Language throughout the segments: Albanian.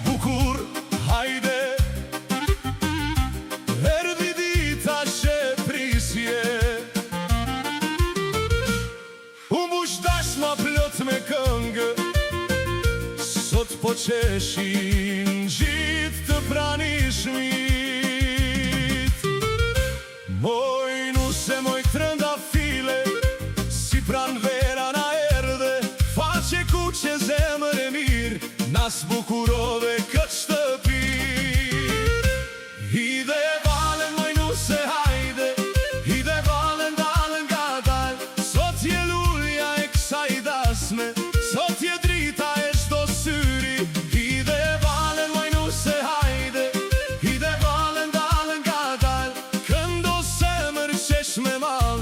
Bukur, hajde, erdhi dita sheprisje. U mbush dashma plot me këngë, sot po qeshin gjithë të pranishmit. Moj nuse, moj trëndafile, si pran vera na erdhe, faqe kuqe zemër e mirë, nas bukurove këtë shtëpi. Hidhe e valen, moj nuse, hajde, hidhe valen, dalen nga dal. Sot je lulja e kësaj dasme, sot je drita e çdo syri. Hidhe e valen, moj nuse, hajde, hidhe valen, dalen nga dal. Këndo semër qesh me mal,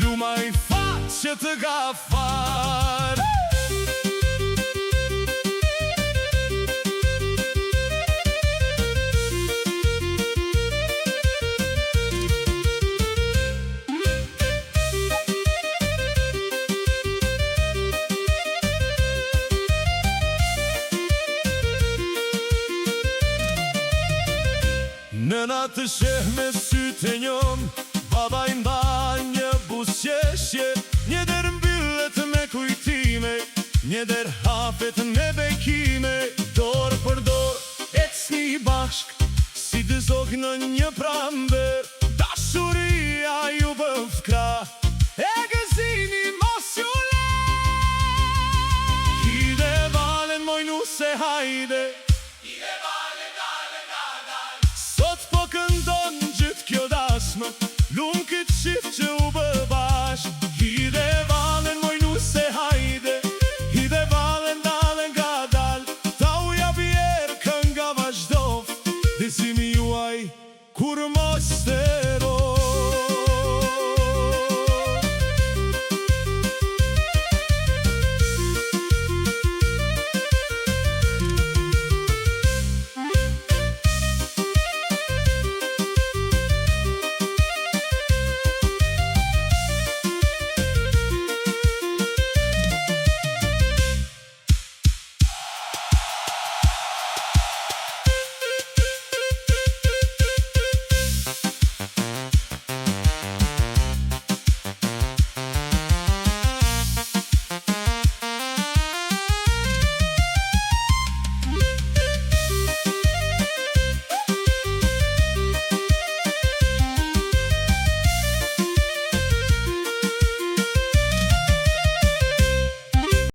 lumaj faqe të gafar. Nëna të sheh me sytë e njom, baba i mba një busqeshje. Një der mbyllet me kujtime, një der hapet me bekime. Dorë për dorë, ecni bashk, si dy zog në një pramber. Dashuria ju bën fkra, e gëzini mos ju le. Hide valen, moj nuse, hajde,